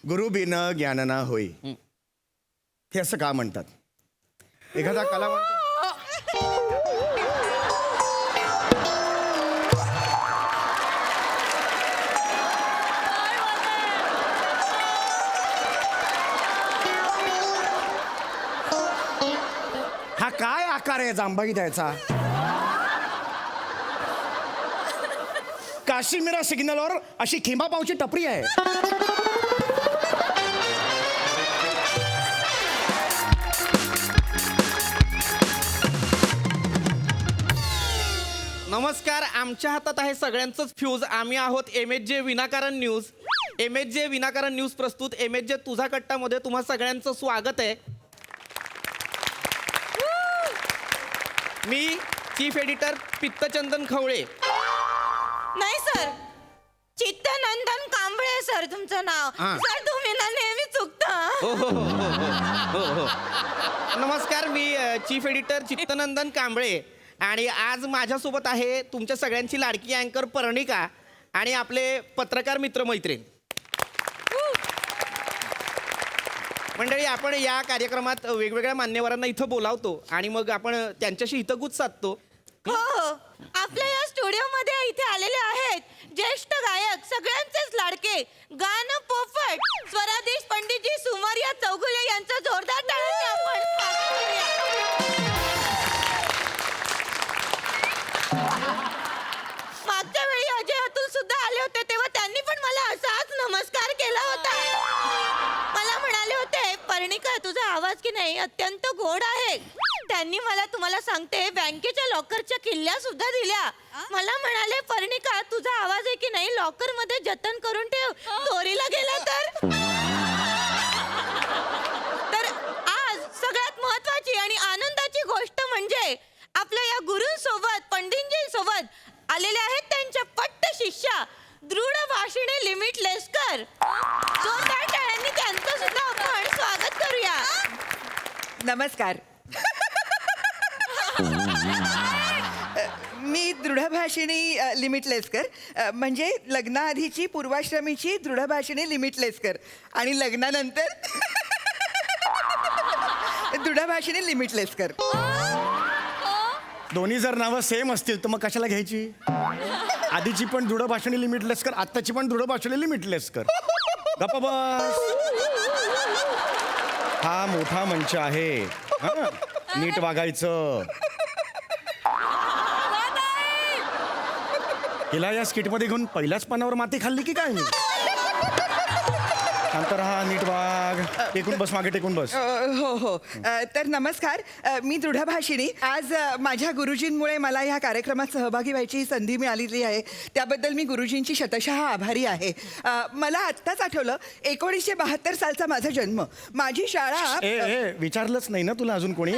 गुरु बिन ज्ञान ना होई. हे असं का म्हणतात? एखादा कलावंत हा काय आकार आहे जांभई द्यायचा? काश्मीरा सिग्नलवर अशी खिमा पावची टपरी आहे. नमस्कार. आमच्या हातात आहे सगळ्यांचंच फ्यूज. आम्ही आहोत MHJ विनाकारण न्यूज. MHJ विनाकारण न्यूज प्रस्तुत MHJ तुझा कट्टामध्ये तुम्हा सगळ्यांचं स्वागत आहे. मी चीफ एडिटर पित्तचंदन खवळे. नाही सर, चित्तनंदन कांबळे सर तुमचं नाव. हा. सर तुम्ही ना नेहमी चुकता. हो. नमस्कार. मी चीफ एडिटर चित्तनंदन कांबळे आणि आज माझ्यासोबत आहे तुमच्या सगळ्यांची लाडकी अँकर पर्णिका आणि आपले पत्रकार मित्रमैत्रीण मंडळी. आपण या कार्यक्रमात वेगवेगळ्या मान्यवरांना इथं बोलावतो आणि मग आपण त्यांच्याशी हितगुज साधतो. हो हो, आपल्या या स्टुडिओमध्ये इथे आलेले आहेत ज्येष्ठ गायक, सगळ्यांचेच लाडके, गाणं पोफट स्वराधीश पंडितजी सुमारिया चौगुले यांचं जोरदार टाळ्यांनी आपण स्वागत करूया. मागच्या वेळी अजय अतुल सुद्धा आले होते तेव्हा त्यांनी पण मला असाच नमस्कार केला होता. मला म्हणाले होते, पर्णिका तुझा आवाज की नाही अत्यंत गोड आहे. त्यांनी मला तुम्हाला सांगते बँकेच्या लॉकरच्या किल्ल्या सुद्धा दिल्या. मला म्हणाले, पर्णिका तुझा आवाज आहे की नाही लॉकर मध्ये जतन करून ठेव, चोरीला गेला तर आज सगळ्यात महत्वाची आणि आनंदाची गोष्ट म्हणजे आपल्या या गुरूंसोबत, पंडितजींसोबत आलेले आहेत त्यांच्या पट्ट शिष्या दृढ भाषिणी लिमिटलेसकर. जोरदार टाळ्यांनी त्यांचं सुद्धा आपण स्वागत करूया. नमस्कार. मी दृढभाषिणी लिमिटलेसकर, म्हणजे लग्नाआधीची पूर्वाश्रमीची दृढभाषिणी लिमिटलेसकर आणि लग्नानंतर दृढभाषिणी लिमिटलेसकर. दोन्ही जर नावं सेम असतील तर मग कशाला घ्यायची? आधीची पण दृढ भाषणी लिमिटलेस कर, आत्ताची पण दृढ भाषणी लिमिटलेस कर. गप्पा बस. हा मोठा मंच आहे, हा नीट वागायचं. हिला या स्किट मध्ये घेऊन पहिल्याच पानावर माती खाल्ली की काय? मी शांत राहा, नीट वाग. टेकून बस, मागे टेकून बस. हो हो. तर नमस्कार. मी दृढभाषिणी. आज माझ्या गुरुजींमुळे मला ह्या कार्यक्रमात सहभागी व्हायची संधी मिळालेली आहे. त्याबद्दल मी गुरुजींची शतशः आभारी आहे. मला आत्ताच आठवलं 1972 सालचा माझा जन्म. माझी शाळा विचारलंच नाही ना तुला अजून कोणी?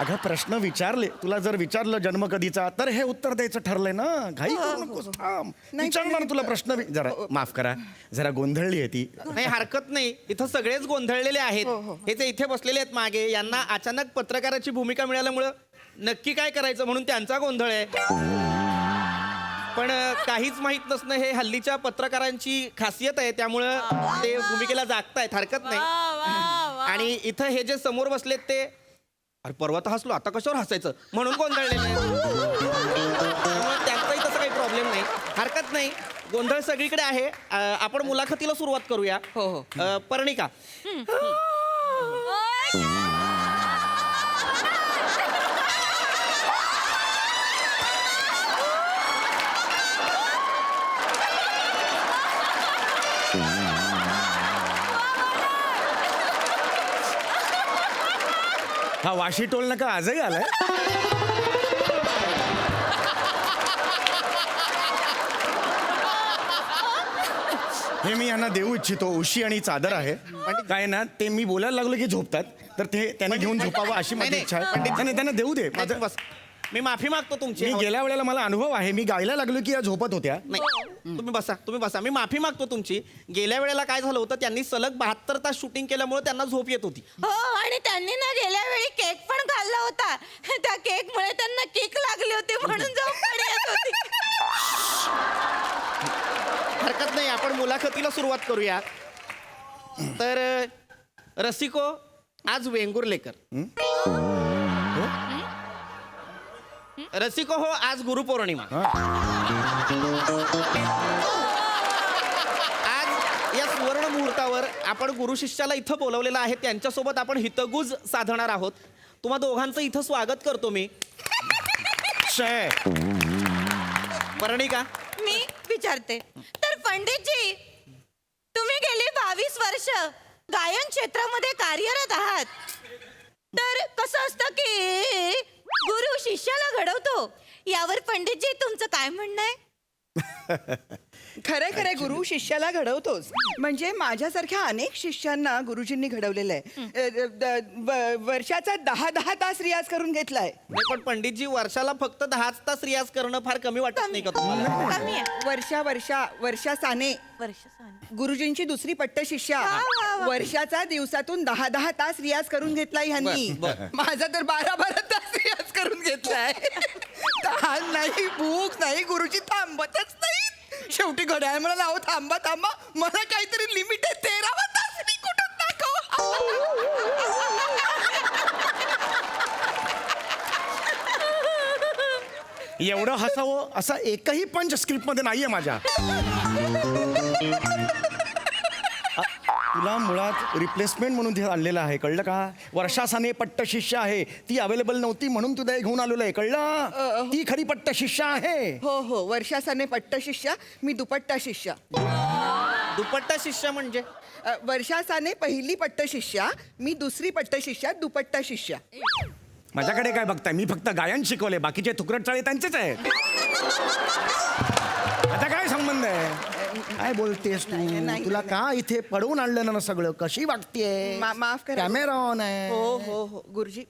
अगं प्रश्न विचारले. तुला जर विचारलं जन्म कधीचा तर हे उत्तर द्यायचं ठरलंय ना. घाई करू नकोस. थांब, विचारणार तुला प्रश्न. जरा माफ करा, जरा गोंधळली आहे ती. नाही हरकत नाही. इथं सगळेच गोंधळलेले आहेत. हे जे इथे बसलेले आहेत मागे, यांना अचानक पत्रकाराची भूमिका मिळाल्यामुळं नक्की काय करायचं म्हणून त्यांचा गोंधळ आहे. पण काहीच माहित नसणं हे हल्लीच्या पत्रकारांची खासियत आहे, त्यामुळं ते भूमिकेला जागतायत. हरकत नाही. आणि इथं हे जे समोर बसलेत ते, अरे परवा तर हसलो, आता कशावर हसायचं म्हणून गोंधळलेले आहेत. त्यामुळे त्यांचाही तसं काही प्रॉब्लेम नाही. हरकत नाही. गोंधळ सगळीकडे आहे. आपण मुलाखतीला सुरुवात करूया. हो हो. पर्णिका, हा वाशी टोल नका आजही आलाय. हे मी यांना देऊ इच्छितो. उशी आणि चादर आहे. पण काय ना, ते मी बोलायला लागलो की झोपतात, तर ते त्यांनी घेऊन झोपावं अशी माझी इच्छा आहे. नाही, त्यांना देऊ दे. माझं बस. मी माफी मागतो तुमची. मी गेल्या वेळेला मला अनुभव आहे. मी गायला लागलो की या झोपत होत्या. नाही, तुम्ही बसा. मी माफी मागतो तुमची. गेल्या वेळेला काय झालं होतं, त्यांनी सलग 72 तास शूटिंग केल्यामुळे त्यांना झोप येत होती. हो, आणि त्यांनी ना गेल्या वेळी केक पण खाल्ला होता. त्या केक मुळे त्यांना किक लागली होती म्हणून झोप पण येत होती. हरकत नाही. आपण मुलाखतीला सुरुवात करूया. तर रसिको आज वेंगुर्लेकर. रसिको हो आज गुरुपौर्णिमा. आज या सुवर्ण मुहूर्तावर आपण गुरु शिष्याला इथं बोलवलेलं आहे. त्यांच्यासोबत आपण हितगुज साधणार आहोत. तुम्हा दोघांचं इथं स्वागत करतो मी. शय. पर्णिका, मी विचारते तर पंडितजी, तुम्ही गेली 22 वर्ष गायन क्षेत्रामध्ये कार्यरत आहात. तर कसं असतं की गुरु शिष्याला घडवतो, यावर पंडितजी तुमचं काय म्हणणं आहे? खरंय खरंय, गुरु शिष्याला घडवतोच. म्हणजे माझ्यासारख्या अनेक शिष्यांना गुरुजींनी घडवलेलं आहे. वर्षाचा 10-10 तास रियाज करून घेतलाय. नाही पण पंडितजी, वर्षाला फक्त 10 तास रियाज करणं फार कमी वाटत नाही का तुम्हाला? कमी आहे. वर्षा साने वर्ष गुरुजींची दुसरी पट्ट शिष्या. वा, वा, वा. वर्षाचा दिवसातून 10-10 तास रियाज करून घेतलाय ह्यांनी. बर, बर. माझा तर 12-12 तास रियाज करून घेतलाय. तहान नाही, भूक नाही, गुरुजी थांबतच नाही. शेवटी घड्याळ म्हणाला, अहो थांबा थांबा, मला काहीतरी लिमिट आहे, 13वा तास मी कुठं एवढं हसावं असा एकही पंच स्क्रिप्ट मध्ये नाहीये माझ्या. तुला मुळात रिप्लेसमेंट म्हणून ते आणलेलं आहे, कळलं का? वर्षा साने पट्ट शिष्य आहे, ती अवेलेबल नव्हती म्हणून तुला घेऊन आलेलो आहे, कळलं? ती खरी पट्ट शिष्य आहे. हो, वर्षा साने पट्ट शिष्या, मी दुपट्टा शिष्या. दुपट्टा शिष्य म्हणजे? वर्षा साने पहिली पट्ट शिष्या, मी दुसरी पट्ट शिष्या, दुपट्टा शिष्या. माझ्याकडे काय बघताय? मी फक्त गायन शिकवले, बाकीचे तुकडट चाळे त्यांचेच आहेत. आता काय संबंध आहे? काय बोलतेस तू? नाही. तुला का इथे पडवून आणलं ना सगळं? कशी वागतेय? माफ करा. कॅमेरा ऑन आहे. हो गुरुजी,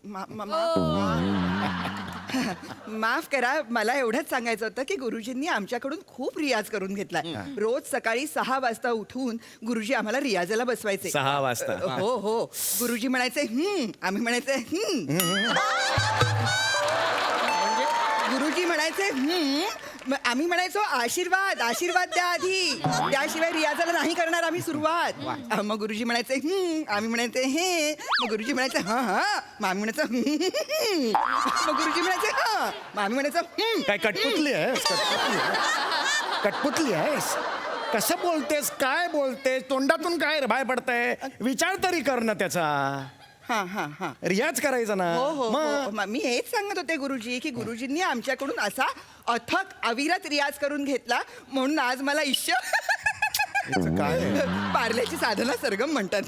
माफ करा. मला एवढंच सांगायचं होतं की गुरुजींनी आमच्याकडून खूप रियाज करून घेतलाय. रोज सकाळी 6 वाजता उठून गुरुजी आम्हाला रियाजाला बसवायचे. 6 वाजता. हो गुरुजी म्हणायचे आम्ही म्हणायचे गुरुजी म्हणायचे आम्ही म्हणायचो आशीर्वाद आशीर्वाद द्या आधी, त्याशिवाय रियाजाला नाही करणार आम्ही सुरुवात. मग गुरुजी म्हणायचे आम्ही म्हणायचे हे, मग गुरुजी म्हणायचे हा मग आम्ही म्हणायचं मग गुरुजी म्हणायचे मग आम्ही म्हणायचं काय कटपुतली आहेस? कटपुतली आहेस? कसं बोलतेस? काय बोलतेस? तोंडातून काय बाहेर पडतंय? विचार तरी कर ना त्याचा. हा रियाज करायचा ना. हो मी हेच सांगत होते गुरुजी की गुरुजींनी आमच्याकडून असा अथक अविरत रियाज करून घेतला म्हणून आज मला ईश्य काय पार्ल्याची साधना सरगम म्हणतात.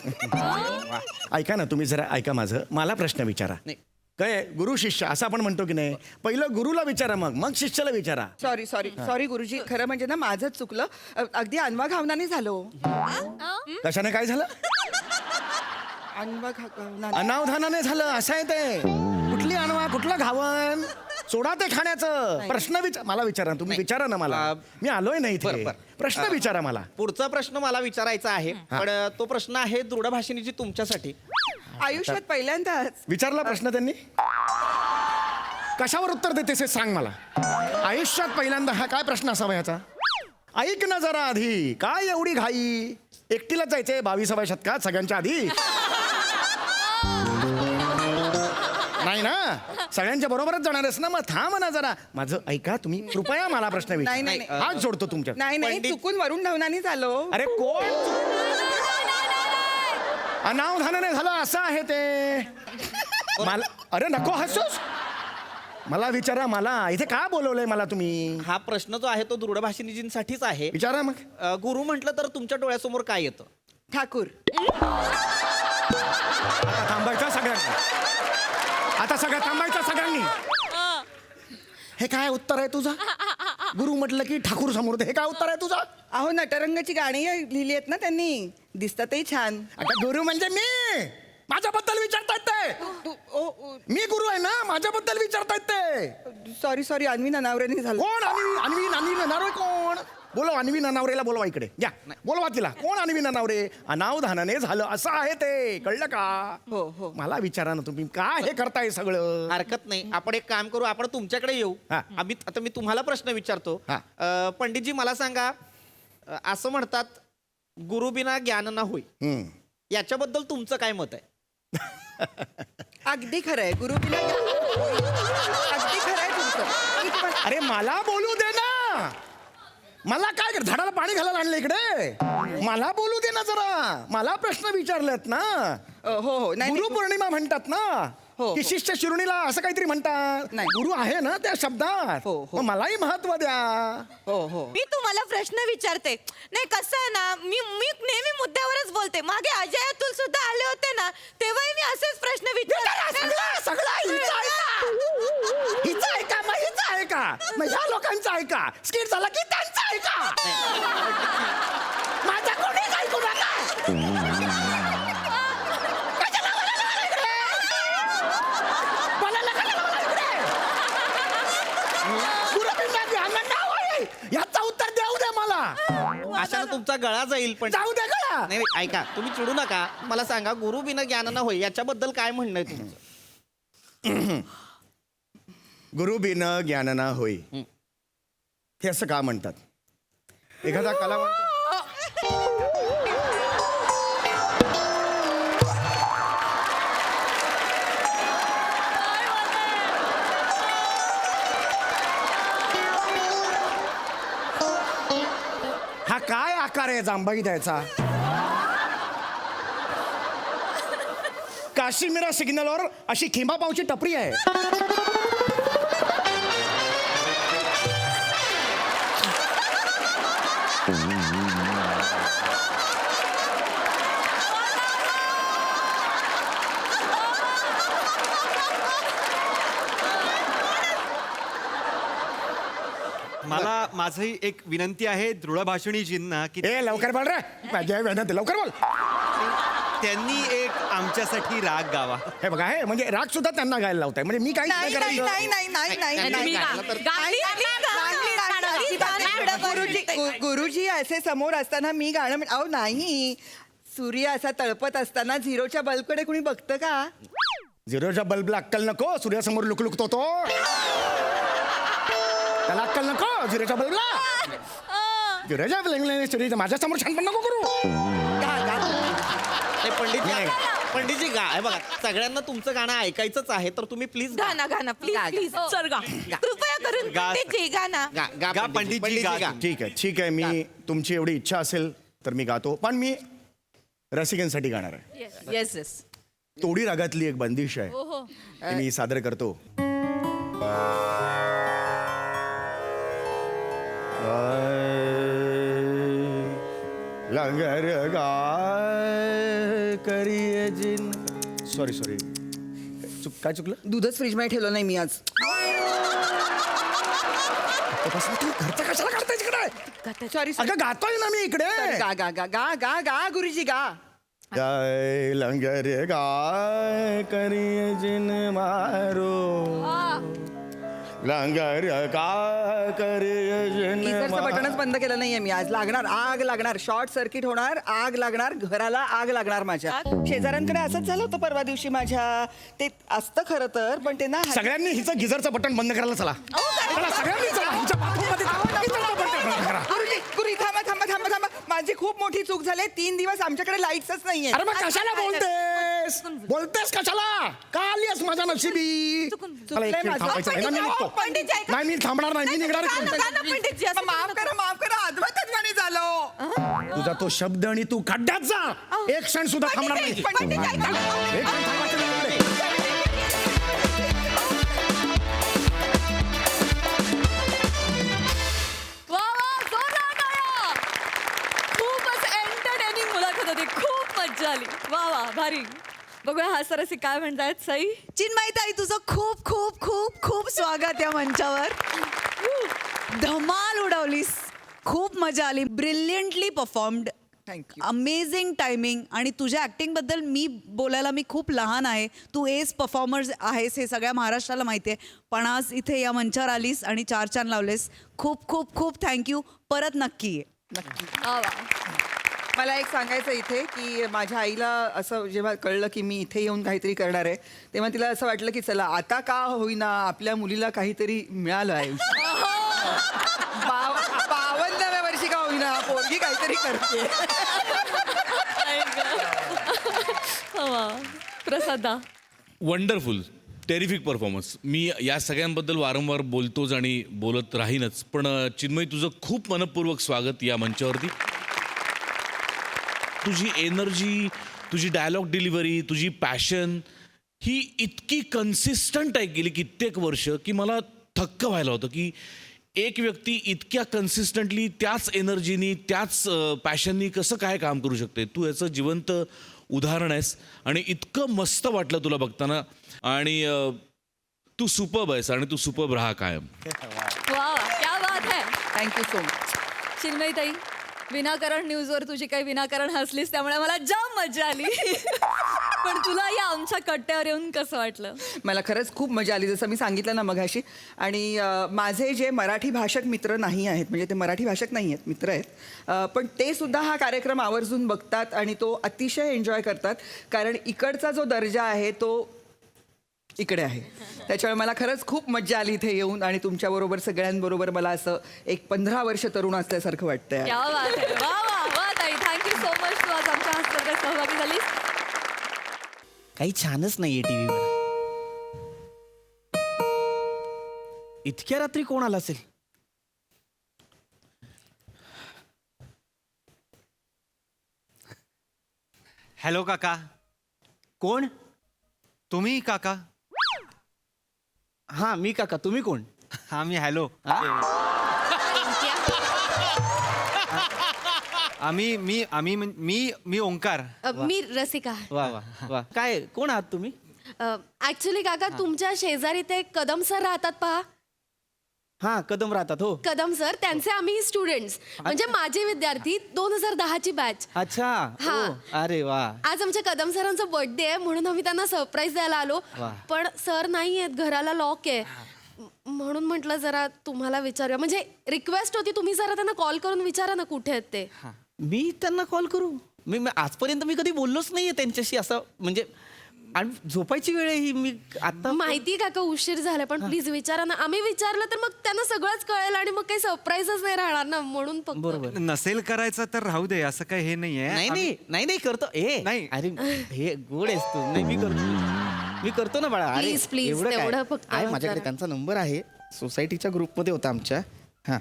ऐका ना, तुम्ही जरा ऐका माझं. मला प्रश्न विचारा. नाही. काय गुरु शिष्य असं आपण म्हणतो की नाही? पहिलं गुरुला विचारा, मग शिष्याला विचारा. सॉरी गुरुजी, खरं म्हणजे ना माझंच चुकलं. अगदी अनवा घावनाने झालो. कशाने काय झालं? अनवा घावना. अनावधानाने झालं असं आहे ते. कुठली अनवा, कुठलं घावन? सोडा ते खाण्याचं. प्रश्न मला विचारा. तुम्ही विचारा ना मला. मी आलोय नाही इथे. बरं. प्रश्न विचारा मला. पुढचा प्रश्न मला विचारायचा आहे, पण तो प्रश्न आहे दृढ भाषिणीची तुमच्यासाठी. आयुष्यात पहिल्यांदाच विचारला प्रश्न त्यांनी. कशावर उत्तर देतेस हे सांग मला. आयुष्यात पहिल्यांदा हा काय प्रश्न असावा ह्याचा? ऐक ना जरा आधी, काय एवढी घाई? एकटीलाच जायचंय 22व्या शतकात सगळ्यांच्या आधी? नाही ना, सगळ्यांच्या बरोबरच जाणार आहेस ना? मग थांब ना जरा. माझं ऐका तुम्ही, कृपया मला प्रश्न विचारा. नाही. हात जोडतो तुमच्या. नाही पंडित- चुकून वरून धावनाने झालो. अरे कोण? अनावधानाने झालं असं आहे ते. मला अरे नको हसूस. मला विचारा. मला इथे का बोलवलंय मला तुम्ही? हा प्रश्न जो आहे तो दृढ भाषिणीजींसाठीच आहे. विचारा मग. गुरु म्हटलं तर तुमच्या डोळ्यासमोर काय येतं? ठाकूर. आता थांबायचं सगळ्यांनी. आता थांबायचं सगळ्यांनी. हे काय उत्तर आहे तुझं? गुरु म्हटलं की ठाकूर समोर. हे काय उत्तर आहे तुझं? अहो नटरंगाची गाणी लिहिली आहेत ना त्यांनी, दिसतातही छान. आता गुरु म्हणजे मी. माझ्याबद्दल विचारतायत ते. मी गुरु आहे ना, माझ्याबद्दल विचारतायत ते. सॉरी अन्वी ननावरेने झालं. कोण अन्वी ननावरे? कोण? बोलव अन्वी ननावरेला, बोलवा इकडे. घ्या बोलवा तिला. कोण अन्वी ननावरे? अनावधानाने झालं असं आहे ते, कळलं का? हो मला विचारा ना तुम्ही, काय हे करताय सगळं? हरकत नाही. आपण एक काम करू, आपण तुमच्याकडे येऊ. हा. आता मी तुम्हाला प्रश्न विचारतो. हा. पंडितजी मला सांगा, असं म्हणतात गुरु बिना ज्ञान ना होई. याच्याबद्दल तुमचं काय मत आहे? अगदी खरं आहे गुरुजीला अगदी खरं आहे तुमचं. मी तुम्हाला- अरे मला बोलू दे ना. मला काय झाडाला पाणी घालायला आणलं इकडे? मला बोलू दे ना जरा. मला प्रश्न विचारलेत ना. हो हो नाही गुरुपौर्णिमा म्हणतात ना हो, की हो. शिष्य शिरुणीला असं काहीतरी म्हणतात. नाही. गुरु आहे ना त्या शब्दात. हो, हो. मग मलाही महत्व द्या. हो हो मी तुम्हाला प्रश्न विचारते. नाही कसं आहे ना, मी नेहमी मुद्द्यावरच बोलते. मागे अजय अतुल सुद्धा आले होते ना, तेव्हाही मी असेच प्रश्न विचारले. सगळं हिचं ऐका. हिचं ऐका मग हिचं ऐका. मग ह्या लोकांचं ऐका. स्किट झाला की त्यांचं ऐका. माझा कोणीच ऐकू नका. याचा उत्तर देऊ दे मला. अशानं तुमचा गळा जाईल. पण जाऊ दे गळा. नाही नाही, ऐका, तुम्ही चिडू नका. मला सांगा, गुरु बिना ज्ञान न होय याच्याबद्दल काय म्हणणं आहे तुमचं? गुरु बिन ज्ञान ना होई, हे असं का म्हणतात? एखादा कलावंत हा काय आकार आहे जांभई द्यायचा? काश्मीरा सिग्नलवर अशी खिंबापावची टपरी आहे. मला माझही एक विनंती आहे दृढभाषिणीजींना की ए लवकर बोल रे. माझी आई विनंती, लवकर बोल. त्यांनी एक आमच्यासाठी राग गावा. हे बघा, हे म्हणजे राग सुद्धा त्यांना गायला लावताय. म्हणजे मी काही नाही नाही नाही नाही नाही नाही त्यांनी नाही गायलं तर- गुरुजी असे समोर असताना मी गाणं अहो नाही. सूर्य असा तळपत असताना झिरोच्या बल्बकडे कुणी बघतं का? झिरोच्या बल्बला अक्कल नको. सूर्यासमोर लुकलुकतो तो. त्याला अक्कल नको झिरोच्या बल्बला. झिरोच्या माझ्या समोर छानपण नको करू. पंडितजी गा. हे बघा, सगळ्यांना तुमचं गाणं ऐकायचंच आहे, तर तुम्ही प्लीज गाना गाना प्लीज प्लीज सर गा. कृपया करून गा. पंडितजी गाना. गा, पंडितजी, गा. ठीक आहे, ठीक आहे. मी तुमची एवढी इच्छा असेल तर मी गातो. पण मी रसिकांसाठी गाणार आहे. Yes yes. तोडी रागातली एक बंदिश आहे, ती मी सादर करतो. लंगर गाय करिये जिन. सॉरी सॉरी, काय चुकलं? दूधच फ्रीजमध्ये ठेवलं नाही मी आज. तुम्ही घरचं कशाला काढताय तिकडे? सॉरी अगं गातोय ना मी इकडे. गा गा गा गा गा गा गुरुजी गा. गाय लंगर गाय करिये जिन मारो. लंगर गाय करिये जिन गीझरचं बटनच बंद केलं नाहीये मी आज. लागणार, आग लागणार, शॉर्ट सर्किट होणार, आग लागणार, घराला आग लागणार माझ्या. शेजाऱ्यांकडे असंच झालं होतं परवा दिवशी माझ्या. ते असतं खरं तर, पण ते ना सगळ्यांनी हिचं गिझरचं बटन बंद करायला चला. चला सगळ्यांनी चला. हिच्या बाथरूममध्ये गिझरचं बटन बंद करा. गुरुजी गुरुजी थांबा थांबा थांबा थांबा. माझी खूप मोठी चूक झाली. 3 दिवस आमच्याकडे लाईट्सच नाहीये. अरे मग कशाला बोलतेस? बोलतेस कशाला? का आलीस माझ्या नशिबी? मला एक मिनिट थांबायचं आहे ना, मी निघतो. पंडितजी ऐका. नाही मी थांबणार नाही. मी निघणार गाना गाना पंडितजी. असं माफ करा अद्वैतत्वाने झालो. तुझा तो शब्द आणि तू खड्ड्यात जा. एक क्षण सुद्धा थांबणार नाही. पंडितजी ऐका. एक क्षण थांबायचं नाही इकडे. वा वा, जोरदार टाळ्या. खूपच एंटरटेनिंग मुलाखत होती. खूप मज्जा आली. वा वा, भारी. बघूया हा सरसी काय म्हणतायत. सई, चिन्मयी ताई, तुझं खूप खूप खूप खूप स्वागत या मंचावर. धमाल उडवलीस, खूप मजा आली. Brilliantly performed. Thank you. Amazing timing. आणि तुझ्या ऍक्टिंग बद्दल मी बोलायला मी खूप लहान आहे. तू एस परफॉर्मर आहेस हे सगळ्या महाराष्ट्राला माहिती आहे. पण आज इथे या मंचावर आलीस आणि 4 चान लावलेस. खूप खूप खूप थँक्यू. परत नक्की ये. वा वा. मला एक सांगायचं इथे की माझ्या आईला असं जेव्हा कळलं की मी इथे येऊन काहीतरी करणार आहे, तेव्हा तिला असं वाटलं की चला आता का होईना आपल्या मुलीला काहीतरी मिळालं आहे. 52व्या वर्षी का होईना पोरगी काहीतरी करते. प्रसाद दा. Wonderful terrific performance. मी या सगळ्यांबद्दल वारंवार बोलतोच आणि बोलत राहीनच, पण चिन्मय तुझं खूप मनपूर्वक स्वागत या मंचावरती. तुझी एनर्जी, तुझी डायलॉग डिलिव्हरी, तुझी पॅशन ही इतकी कन्सिस्टंट आहे गेली कित्येक वर्ष की मला थक्क व्हायला होतं की एक व्यक्ती इतक्या कन्सिस्टंटली त्याच एनर्जीनी त्याच पॅशननी कसं काय काम करू शकते. तू याचं जिवंत उदाहरण आहेस आणि इतकं मस्त वाटलं तुला बघताना. आणि तू सुपर्ब आहेस आणि तू सुपर्ब राहा कायम. वा क्या बात है. Thank you so much. चिन्मयताई, विनाकारण न्यूजवर तुझी काही विनाकारण हसलीस त्यामुळे मला जाम मजा आली. पण तुला या आमच्या कट्ट्यावर येऊन कसं वाटलं? मला खरंच खूप मजा आली, जसं मी सांगितलं ना मघाशी. आणि माझे जे मराठी भाषक मित्र नाही आहेत, म्हणजे ते मराठी भाषक नाही आहेत, मित्र आहेत, पण ते सुद्धा हा कार्यक्रम आवर्जून बघतात आणि तो अतिशय एन्जॉय करतात. कारण इकडचा जो दर्जा आहे तो इकडे आहे. त्याच्यामुळे मला खरंच खूप मजा आली इथे येऊन आणि तुमच्याबरोबर सगळ्यांबरोबर मला असं एक 15 वर्ष तरुण असल्यासारखं वाटतंय. क्या बात है. वा वा वा ताई, थँक्यू सो मच. तू आज आमच्या हस्तामध्ये सहभागी झालीस. काही छानच नाहीये टीव्हीवर. इतक्या रात्री कोण आला असेल? हॅलो काका. कोण? तुम्ही काका? हा मी काका. तुम्ही कोण? हा मी हॅलो. मी ओंकार. मी रसिका. वा वा वा. काय कोण आहात तुम्ही? ऍक्च्युली काका, तुमच्या शेजारी ते कदम सर राहतात पहा. हा कदम राहतात. हो. कदम सर, त्यांचे आम्ही स्टुडंट्स, म्हणजे माझे विद्यार्थी 2010 ची बॅच. अच्छा. हा. ओ, अरे वा. आज आमच्या कदम सरांचा बर्थडे आहे म्हणून आम्ही त्यांना सरप्राईज द्यायला आलो. वा. पण सर नाही आहेत, घराला लॉक आहे. म्हणून म्हटलं जरा तुम्हाला विचारूया. म्हणजे रिक्वेस्ट होती, तुम्ही जरा त्यांना कॉल करून विचारा ना कुठे आहेत ते. मी त्यांना कॉल करू? आजपर्यंत मी कधी बोललोच नाहीये त्यांच्याशी असं, म्हणजे आणि झोपायची वेळ आहे ही. मी आता माहिती काका उशीर झाला, पण प्लीज विचारा ना. आम्ही विचारलं तर मग त्यांना सगळंच कळेल आणि मग काही सरप्राईजच नाही राहणार ना, म्हणून फक्त. बरोबर. नसेल करायचं तर राहू दे, असं काही हे नाहीये. नाही नाही नाही नाही करतो. नाही. अरे हे गोड आहेस तू. नाही मी करतो ना बाळा. अरे Please, please, एवढं काय? तेवढं फक्त आहे माझ्याकडे जरा. त्यांचा नंबर आहे. सोसायटीच्या ग्रुपमध्ये होता आमच्या. हा.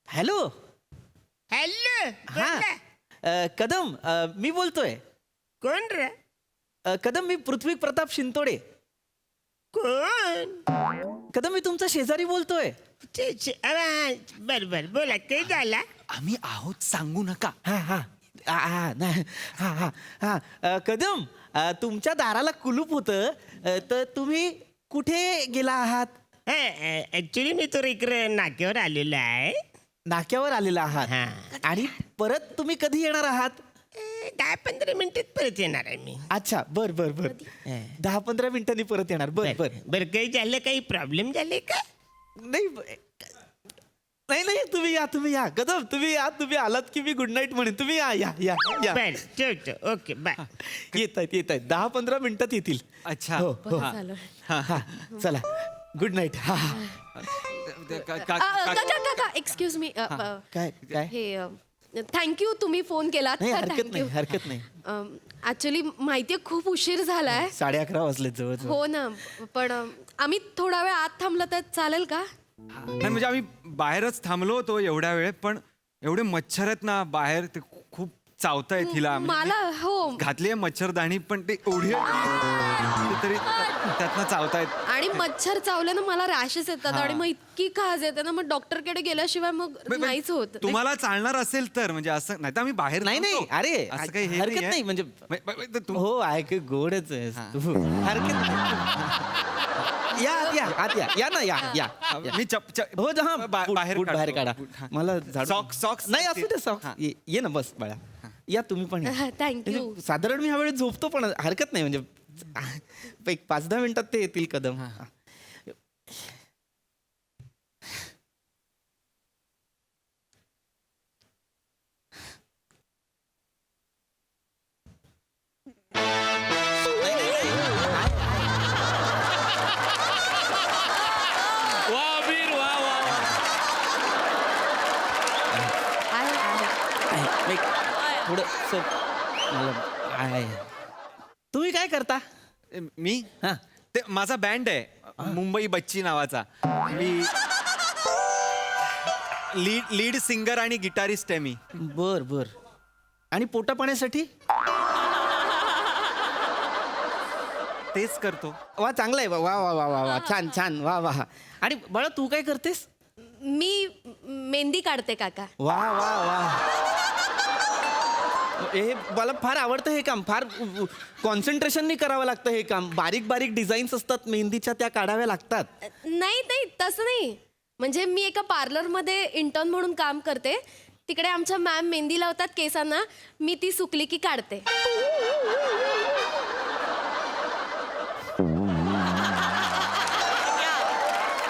हॅलो. हॅलो. हा. कदम, मी बोलतोय. कोण रे? कदम, मी पृथ्वी प्रताप शिंतोडे. कोण? कदम, मी तुमचा शेजारी बोलतोय. बर बर, बोला काय झाला? आम्ही आहोत, सांगू नका. हा हा हा नाही. हा हा हा. कदम, तुमच्या दाराला कुलूप होतं, तर तुम्ही कुठे गेला आहात? ऍक्च्युली मी तर इकडे नाक्यावर आलेलो आहे. नाक्यावर आलेला हा. आहात आणि परत तुम्ही कधी येणार आहात? 10-15 मिनिटात परत येणार आहे मी. अच्छा, बर बर बर. 10-15 मिनिटांनी परत येणार. बर बर. बर, काही झालं? काही प्रॉब्लेम झाले का? नाही नाही नाही, तुम्ही या कदम, तुम्ही आलात की मी गुड नाईट म्हणेन. तुम्ही या या या या. बर, ठेवतो. Okay, bye. येत आहेत 10-15 मिनिटात येतील. अच्छा. हो हो. झालं. हा चला, गुड नाईट. हा हा. काका काका, एक्सक्यूज मी. काय काय? हे थँक्यू, तुम्ही फोन केलात. नाही, हरकत नाही. ऍक्च्युली माहितीये खूप उशीर झालाय. 11:30 वाजले जवळ. हो ना, पण आम्ही थोडा वेळ आत थांबलं तर चालेल का? नाही म्हणजे आम्ही बाहेरच थांबलो होतो एवढ्या वेळ, पण एवढे मच्छर आहेत ना बाहेर, ते खूप चावतायत तिला. आम्ही मला हो. घातली आहे मच्छरदाणी, पण ते एवढी तरी त्यातनं चावतायत. आणि मच्छर चावले ना मला रॅशेस येतात आणि मग इतकी खाज येते ना, मग डॉक्टरकडे गेल्याशिवाय मग नाहीच होत. तुम्हाला चालणार असेल तर, म्हणजे असं नाही तर आम्ही बाहेर नाही नाही, थांबतो. अरे असं काही हे हरकत नाहीये. नाही. म्हणजे हो, ऐक गोडच आहे तू. हरकत नाही. या आत या, आत या. या ना, या या. मी हो जा. बाहेर बाहेर काढा. मला सॉक्स नाही असू दे. सॉक्स ये ना, बस बाळा. या तुम्ही पण या. थँक्यू. म्हणजे साधारण मी ह्यावेळी झोपतो, पण हरकत नाही. म्हणजे एक 5-10 मिनिटात ते येतील कदम. थोडं तुम्ही काय करता? मी हा. ते माझा बँड आहे मुंबई बच्ची नावाचा. मी लीड सिंगर आणि गिटारिस्ट आहे मी. बर बर. आणि पोटा पाण्यासाठी? तेच करतो. वा चांगलं आहे. वा वा वा वा वा छान छान वा वा. आणि बाळा तू काय करतेस? मी मेहंदी काढते काका. वा वा वा. हे मला फार आवडतं हे काम. फार कॉन्सन्ट्रेशननी करावं लागतं हे काम. बारीक बारीक डिझाईन्स असतात मेहंदीच्या, त्या काढाव्या लागतात. नाही नाही तसं नाही. म्हणजे मी एका पार्लरमध्ये इंटर्न म्हणून काम करते. तिकडे आमच्या मॅम मेहंदी लावतात केसांना. मी ती सुकली की काढते.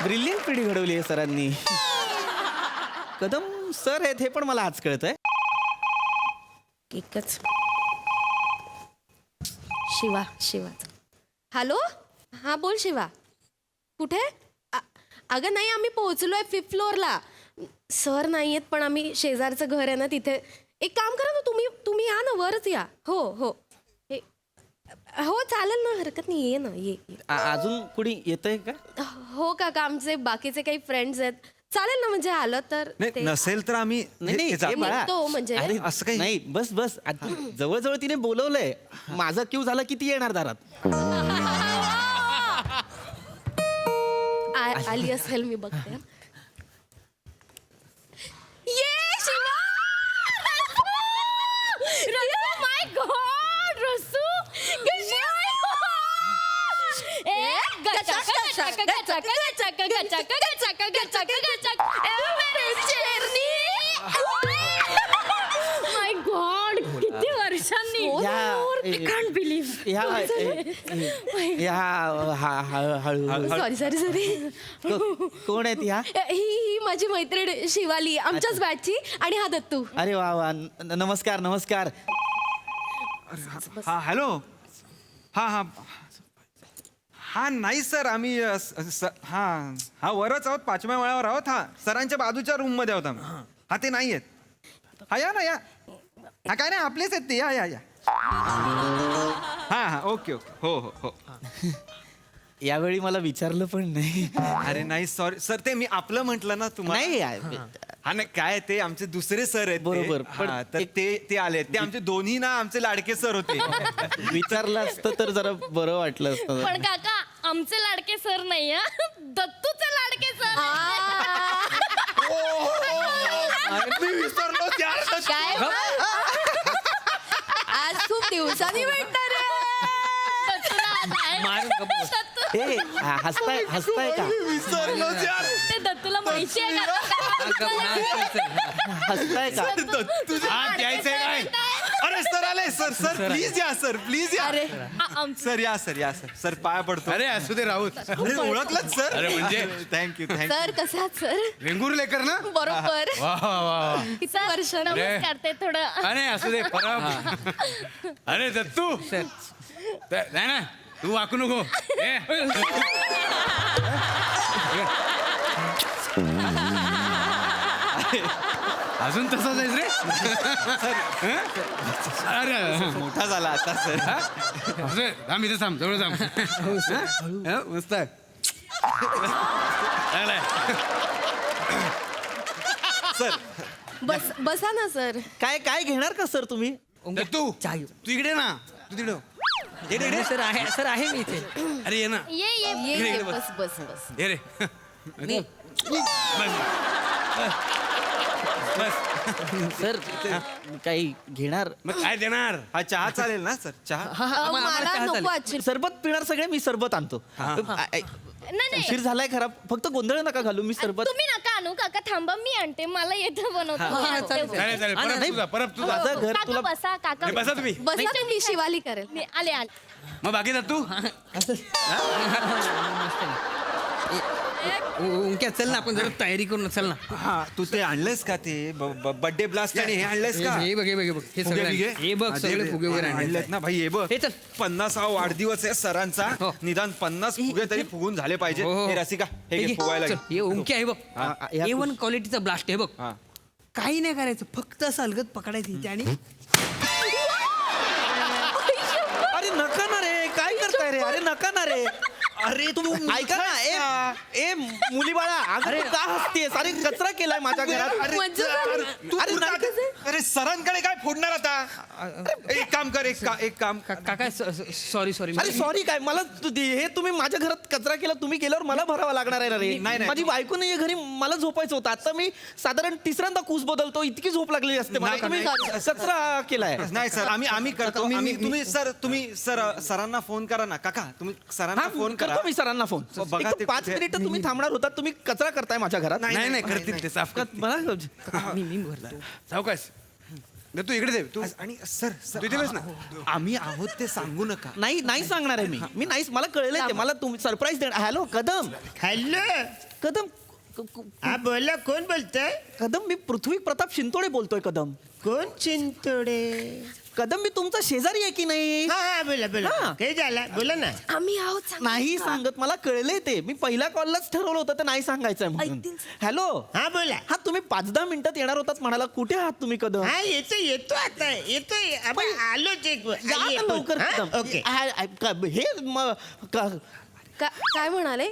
ब्रिलियंट पिढी घडवली आहे सरांनी. कदम सर आहेत हे पण मला आज कळतंय. एकच शिवा. हॅलो. हा बोल शिवा. कुठे? अगं नाही, आम्ही पोहोचलोय 5th फ्लोअरला. सर नाही आहेत पण आम्ही शेजारचं घर आहे ना तिथे. एक काम करा ना, तुम्ही या ना, वरच या. हो हो हो चालेल ना, हरकत नाही. ये ना, ये. अजून कुणी येतंय का? हो काका, आमचे बाकीचे काही फ्रेंड्स आहेत. चालेल ना, म्हणजे आलं तर नाही ते- नसेल तर आम्ही नाही हे जा- हे बाळा. तो म्हणजे- अरे असं काही- नाही. बस बस. आता जवळजवळ तिने बोलवलंय. माझा क्यू झाला की ती येणार दारात. आली असेल, मी बघते. ये शिवा. माय गॉड रसू कशी आहे? ए गचक गचक गचक गचक गचक गचक गचक गचक. ए मेरी शेरनी. माय गॉड, किती वर्षांनी. I can't believe. सॉरी. कोण आहेत ह्या? ही माझी मैत्रीण शिवाली, आमच्याच बॅचची. आणि हा दत्तू. अरे वा वा. नमस्कार नमस्कार. हा हॅलो. हा नाही सर, आम्ही हा वरच आहोत, 5व्या माळ्यावर आहोत. हा सरांच्या बाजूच्या रूम मध्ये आहोत आम्ही. हा ते नाही आहेत. हा या ना या. हा काय नाही, आपलेच आहेत ते. या. हा ओके. हो. यावेळी मला विचारलं पण नाही. अरे नाही सॉरी सर, ते मी आपलं म्हटलं ना तुम्हाला. नाही हा नाही, काय ते आमचे दुसरे सर आहेत ते. बरोबर, पण हा, तर ते आले. ते आमचे दोन्ही ना आमचे लाडके सर होते. विचारलं असतं तर जरा बरं वाटलं असतं. पण काका, आमचे लाडके सर नाही, दत्तूचे लाडके सर. मी विसरलो त्या. काय आज खूप दिवसांनी भेटणार आहे. ए हसताय का? विसरलो यार. ते दत्तूला माहिती आहे का? हसताय का? आज यायचंय काय? अरे सर आले. सर प्लीज या. सर प्लीज या. अरे सर या सर पाया पडतो. अरे असू दे राऊत. अरे ओळखलंच सर. अरे म्हणजे? थँक्यू. सर कसे आहात सर? वेंगुर्लेकर ना? बरोबर. वा वा वा. किती वर्ष नमस्कार. ते थोडं अरे असू दे परब. अरे दत्तू नाही ना, तू वाकू नको. अजून तसाच आहेस रे. अरे मोठा झाला आता सर. थांब इथे थांब, जवळ थांब. मस्त आहे. चांगलं आहे. सर बसा ना सर. काय घेणार का सर तुम्ही? दत्तू तू इकडे ना. तू तिकडे सर आहे मी इथे. अरे ये ना. ये बस. ये रे. बस. सर काही घेणार? मग काय देणार? हा चहा चालेल ना सर? चहा मला नको आजची. सरबत पिणार सगळे? मी सरबत आणतो. नाही उशीर झालाय खरा. फक्त गोंधळ नका घालू. मी सरबत. तुम्ही नका आणू काका, थांबा, मी आणते. मला येतं बनवतो. चालेल परत तुझा. माझं घर तुला. बसा काका. नाही, बसा तुम्ही. बसा तुम्ही. शिवाली करेल. मी आले. मग बाकी दत्तू? उंक्या चल ना, आपण जरा तयारी करून चल ना. हा तू ते आणलंयस का ते बर्थडे ब्लास्ट आणि हे आणलंयस का? हे बघ हे फुगे सगळे बिगे? हे बघ सगळे फुगे वगैरे आणलेत ना भाई. हे बघ हे चल. 50वा वाढदिवस आहे सरांचा. हो. निदान 50 फुगे तरी फुगून झाले पाहिजे. हो, हो. हे रसिका हे घे, फुगवायला चल, घे. हे उंक्या आहे बघ. हा, या A1 क्वालिटीचा ब्लास्ट आहे बघ. हा. काही नाही करायचं, फक्त असं अलगद पकडायचं इथे आणि अरे नका ना रे, काय करताय रे? अरे नका ना रे. अरे तू ऐका ना, ए मुली बाळा, अरे का हसतेस? अरे कचरा केलाय माझ्या घरात. मज्जा झाली. अरे नका. अरे सरांकडे काय फोडणार आता? एक काम कर, एक काम काका सॉरी अरे सॉरी काय, मला हे तुम्ही माझ्या घरात कचरा केला, तुम्ही केल्यावर मला भरावा लागणार आहे ना रे. नाही. माझी बायको नाहीये घरी, मला झोपायचं होतं. आता मी साधारण तिसऱ्यांदा कूस बदलतो, इतकी झोप लागलेली असते मला. तुम्ही कचरा केलाय. नाही सर, आम्ही करतो. तुम्ही सरांना फोन करा ना. काका तुम्ही सरांना फोन करा. करतो मी सरांना फोन. बघा ते 5 कुठे- मिनिटं तुम्ही थांबणार होता, तुम्ही कचरा करताय माझ्या घरात. नाही करतील ते साफ मला मी भरतो सावकाश तू इकडे दे तू आणि सर तू इथे बस ना. आम्ही आहोत ते सांगू नका. नाही सांगणार आहे मी नाही, मला कळलंय ते. मला तुम्ही सरप्राईज देणार. हॅलो कदम. हॅलो कदम हा बोला, कोण बोलतोय? कदम मी पृथ्वी प्रताप शिंतोडे बोलतोय. कदम कोण चिंतोडे? कदम मी तुमचा शेजारी आहे की नाही? हा बोला बोला, हा. काय झालं बोला ना. आम्ही आहोत सांग. नाही सांगत, मला कळलंय ते. मी पहिल्या कॉललाच ठरवलं होतं ते नाही सांगायचंय म्हणून. हॅलो हा बोला. हा तुम्ही 5-10 मिनिटात येणार होतात म्हणाला. कुठे आहात तुम्ही कदम? हा येतो आता येतोय. आपण आलोच एक या ना लवकर कदम. ओके. हे काय म्हणाले?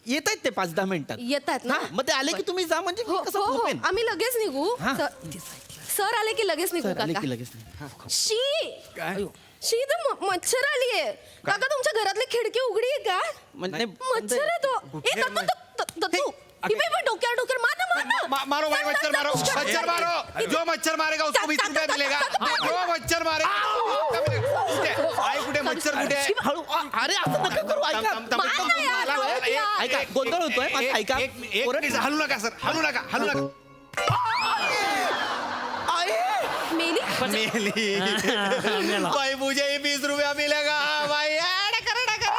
येत आहेत ते 5-10 मिनिटात. येतात ना? हा, मग ते आले की तुम्ही जा, म्हणजे मी हो कसं हो, झोपेन. आम्ही लगेच निघू. हा. सर आले की लगेच निघू सर आले काका. की लगेच नाही. शी तर मच्छर आलीये काका. तुमच्या घरातली खिडकी उघडी आहे का? म्हणजे मच्छर आहे तो. ए काका, तू इथे पण डोक्यावर मार ना. मारो भाई, मच्छर मारो, मच्छर मारो. जो मच्छर मारेगा उसको 20 रुपये मिलेगा. जो मच्छर मारेगा. आई कुठे, मच्छर कुठे? हळू. अरे असं नका करू. ऐका ऐका, गोंधळ होतोय माझा. ऐका ओरड. हलू नका सर, हलू नका. मेली. भाई मुझे 20 रुपया मिलेगा भाई. अरे कळतंय का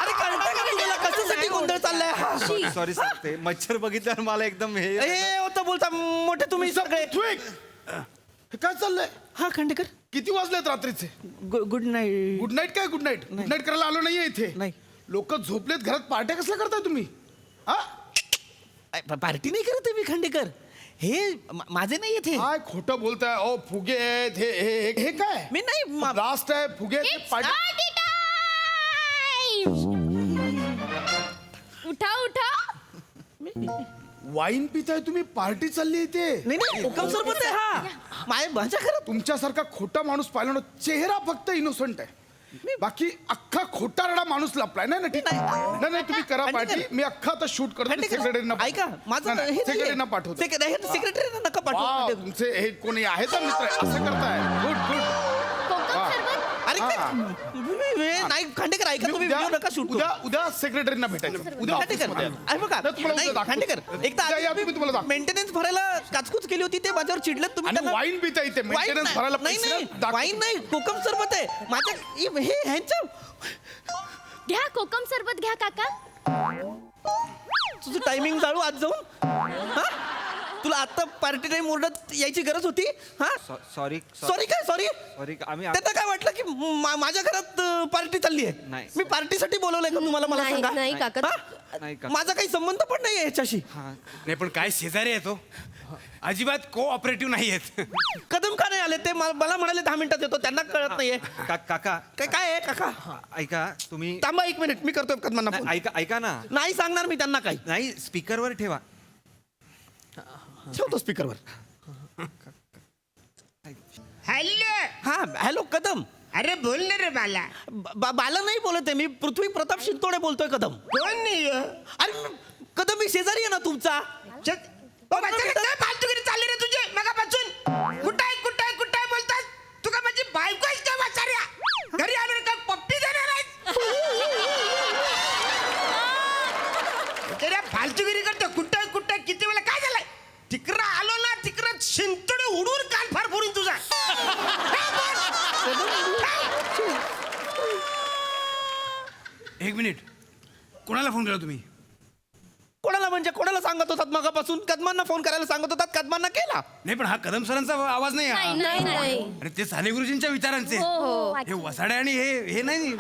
तुम्हाला कशासाठी गोंधळ चाललाय हा? सॉरी सर, ते मच्छर बघितल्यावर मला एकदम हे हे होतं बोलता मोठे तुम्ही सगळे. हे काय चाललंय? हा खांडेकर, किती वाजलेत रात्रीचे? Good night. गुड नाईट काय गुड नाईट? गुड नाईट करायला आलो नाहीये इथे. नाही. लोक झोपलेत घरात, पार्ट्या कसल्या करताय तुम्ही? हा पार्टी नाही करत आहे मी खांडेकर. हे माझे नाही येते. काय खोटं बोलताय? ओ फुगे आहेत, हे काय? मी नाही. लास्ट आहे फुगे आहेत, ते पार्टी. उठा. वाईन पिताय तुम्ही, पार्टी चालली इथे. नाही हुकम सरबत आहे हा. माझ्या घरात तुमच्यासारखा खोटा माणूस पाहिला ना, चेहरा फक्त इनोसंट आहे, बाकी अख्खा खोटारडा माणूस लपलाय. नाही ठीक नाही, तुम्ही करा पार्टी. मी अख्खा आता शूट करतो. सेक्रेटरीना ऐका माझं सेक्रेटरीना पाठवतो. सेक्रेटरीना नका वाव, पाठवू. तुमचे हे कोणी आहे का मित्र? असं करताय. गुड. अरे नाही खांडेकर, ऐका तुम्ही व्हिडिओ नका शूट करू. उद्या सेक्रेटरीना भेटायचं. उद्या खांडेकर, ऑफिसमध्ये. अरे बघा, नाही, तुम्हाला नाही, उद्या दाखवतो. खांडेकर, एक उद्या या, मी तुम्हाला दाखवतो. मेंटेनन्स भरायला काचकूच केली होती, ते माझ्यावर चिडलेत तुम्ही. आणि त्यांना- वाईन पिता इथे वाईन मेंटेनन्स नाही, भरायला नाही पैसे दाखवतो. वाईन नाही, कोकम सरबत आहे माझ्या. हे ह्यांच्या घ्या कोकम सरबत घ्या काका. तुझं टायमिंग जाळू आज जाऊन. हा? तुला आता पार्टी टाइम ओरडत यायची गरज होती. हा सॉरी सॉरी काय सॉरी? आम्ही त्यांना काय वाटलं की माझ्या घरात पार्टी चालली आहे? नाही. मी पार्टीसाठी बोलवलंय का तुम्हाला? मला नाही, सांगा. नाही काका. हा? नाही काका. माझा काही संबंध पण नाही याच्याशी. नाही पण काय शेजारी आहे तो, अजिबात कोऑपरेटिव्ह नाही आहेत. कदम का नाही आले ते? मला म्हणाले 10 मिनिटात येतो. त्यांना कळत नाहीये. काका काय आहे काका? ऐका तुम्ही. थांबा 1 मिनिट, मी करतोय कदमांना फोन. ऐका ना. नाही सांगणार मी त्यांना काही. नाही, स्पीकरवर ठेवा. ठेवतो स्पीकरवर. हॅलो. हा हॅलो कदम. अरे बोल ना रे बाला. बाला नाही बोलत आहे मी, पृथ्वी प्रताप शिंतोडे बोलतोय. कदम. कोण नाही हो? अरे कदम मी शेजारी आहे ना तुमचा. काय फालतूगिरी चालली रे तुझे मगापासून? कुठं बोलतात? तू का माझी बायको आहेस का वाचाऱ्या? घरी आलो का पप्पी देणार आहेस? तेऱ्या फालतूगिरी करतो. कुठं किती वेळा काय झालंय? तिकडं आलो ना, तिकडं शिंतोडे उडून काल फार फोडून तुझा. एक मिनिट, कोणाला फोन केला तुम्ही? कोणाला म्हणजे कोणाला सांगत होतात मगापासून? कदमांना फोन करायला सांगत होतात, कदमांना केला. नाही पण हा कदम सरांचा आवाज नाही हा. नाही. अरे ते साने गुरुजींच्या विचारांचे. हो. हे वसाडे आणि हे नाही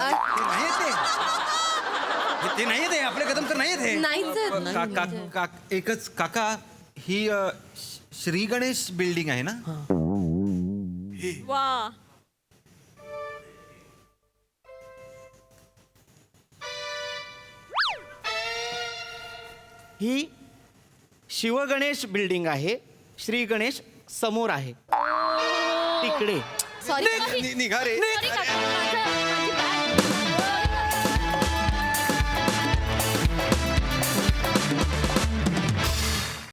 ते नाही ते आपले कदम सर नाही ते. नाहीच. एकच काका, ही श्री गणेश बिल्डिंग आहे ना? वा ही शिवगणेश बिल्डिंग आहे. श्री गणेश समोर आहे तिकडे. सॉरी निघा रे